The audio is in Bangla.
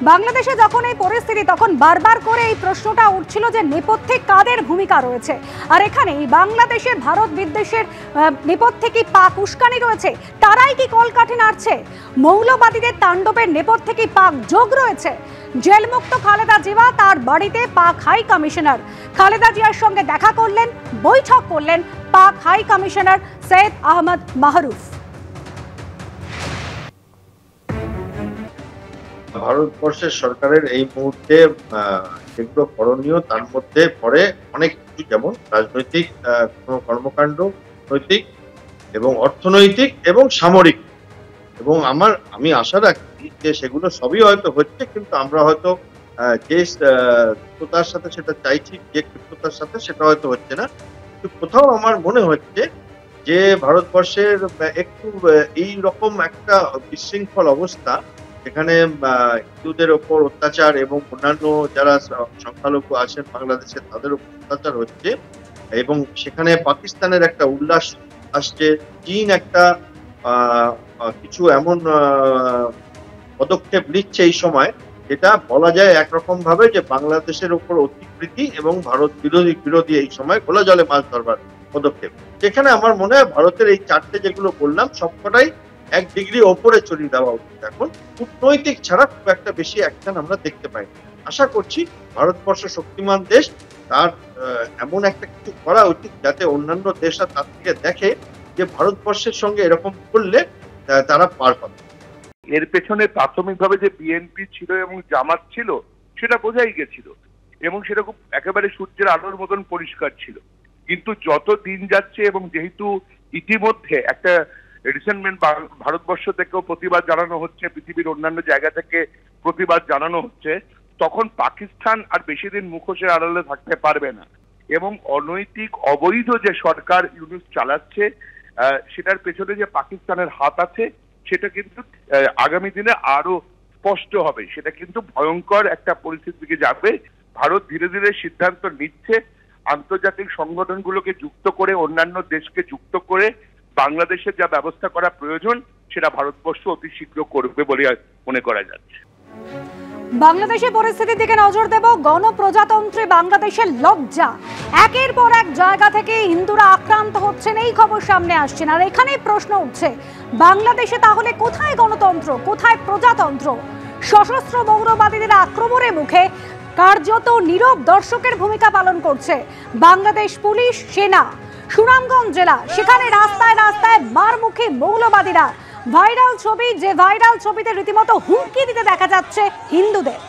বাংলাদেশে যখন এই পরিস্থিতি, তখন বারবার করে এই প্রশ্নটা উঠছিল যে নেপথ্যে কাদের ভূমিকা রয়েছে। আর এখানে বাংলাদেশে ভারত বিদ্বেষের নেপথ্যে কি পাক উস্কানি রয়েছে? তারাই কি কলকাঠি নাড়ছে? মৌলবাদীদের তাণ্ডবের নেপথ্যে কি পাক যোগ রয়েছে? জেলমুক্ত খালেদা জিয়া তার বাড়িতে পাক হাই কমিশনার খালেদা জিয়ার সঙ্গে দেখা করলেন, বৈঠক করলেন পাক হাই কমিশনার সৈয়দ আহমদ মাহরুফ। ভারতবর্ষের সরকারের এই মুহূর্তে যেগুলো করণীয় তার মধ্যে পড়ে অনেক কিছু, যেমন রাজনৈতিক কর্মকাণ্ড, নৈতিক এবং অর্থনৈতিক এবং সামরিক, এবং আমি আশা রাখি যে সেগুলো সবই হয়তো হচ্ছে, কিন্তু আমরা হয়তো যে ক্ষিপ্রতার সাথে সেটা চাইছি, যে ক্ষিপ্রতার সাথে সেটা হয়তো হচ্ছে না। কিন্তু কোথাও আমার মনে হচ্ছে যে ভারতবর্ষের একটু এই রকম একটা বিশৃঙ্খল অবস্থা, যেখানে হিন্দুদের ওপর অত্যাচার এবং অন্যান্য যারা সংখ্যালঘু আছেন বাংলাদেশে তাদের উপর অত্যাচার হচ্ছে, এবং সেখানে পাকিস্তানের একটা উল্লাস আসছে, চীন একটা কিছু এমন পদক্ষেপ নিচ্ছে এই সময়, যেটা বলা যায় একরকম ভাবে যে বাংলাদেশের উপর অতিপ্রীতি এবং ভারত বিরোধী এই সময় খোলা জলে মাছ ধরবার পদক্ষেপ। যেখানে আমার মনে হয় ভারতের এই চারটে যেগুলো বললাম সবকটাই 1 ডিগ্রি ওপরে চড়িয়ে দেওয়া উচিত। এখন কূটনৈতিক ছাড়া খুব একটা বেশি অ্যাকশন আমরা দেখতে পাই। আশা করছি ভারতবর্ষ শক্তিমান দেশ, তার এমন একটা কিছু করা উচিত যাতে অন্যান্য দেশরা তার থেকে দেখে যে ভারতবর্ষের সঙ্গে এরকম করলে তারা পার পাবে। এর পেছনে প্রাথমিকভাবে যে বিএনপি ছিল এবং জামাত ছিল সেটা বোঝাই গেছিল, এবং সেটা খুব একেবারে সূর্যের আলোর মতন পরিষ্কার ছিল। কিন্তু যত দিন যাচ্ছে এবং যেহেতু ইতিমধ্যে একটা রিসেন্টমেন্ট ভারতবর্ষ থেকেও প্রতিবাদ জানানো হচ্ছে, পৃথিবীর অন্যান্য জায়গা থেকে প্রতিবাদ জানানো হচ্ছে, তখন পাকিস্তান আর বেশি দিন মুখোশের আড়ালে থাকতে পারবে না। এবং অনৈতিক অবৈধ যে সরকার ইউনূস চালাচ্ছে সেটার পেছনে যে পাকিস্তানের হাত আছে সেটা কিন্তু আগামী দিনে আরো স্পষ্ট হবে। সেটা কিন্তু ভয়ঙ্কর একটা পরিস্থিতির দিকে যাবে। ভারত ধীরে ধীরে সিদ্ধান্ত নিচ্ছে আন্তর্জাতিক সংগঠনগুলোকে যুক্ত করে, অন্যান্য দেশকে যুক্ত করে বাংলাদেশের যা ব্যবস্থা করা প্রয়োজন সেটা ভারতবর্ষ অতি শীঘ্র করবে বলে মনে করা যাচ্ছে। বাংলাদেশের পরিস্থিতির দিকে নজর দেব। গণপ্রজাতন্ত্রী বাংলাদেশের লজ্জা, একের পর এক জায়গা থেকে হিন্দুরা আক্রান্ত হচ্ছেন, এই খবর সামনে আসছেন। আর এখানেই প্রশ্ন উঠছে, বাংলাদেশে তাহলে কোথায় গণতন্ত্র, কোথায় প্রজাতন্ত্র? সশস্ত্র মৌলবাদীদের আক্রমণের মুখে কার্যত নীরব দর্শকের ভূমিকা পালন করছে বাংলাদেশ পুলিশ, সেনা। সুনামগঞ্জ জেলা, সেখানে রাস্তায় রাস্তায় মারমুখী মৌলবাদীরা। ভাইরাল ছবি, যে ভাইরাল ছবিতে রীতিমতো হুমকি দিতে দেখা যাচ্ছে হিন্দুদের।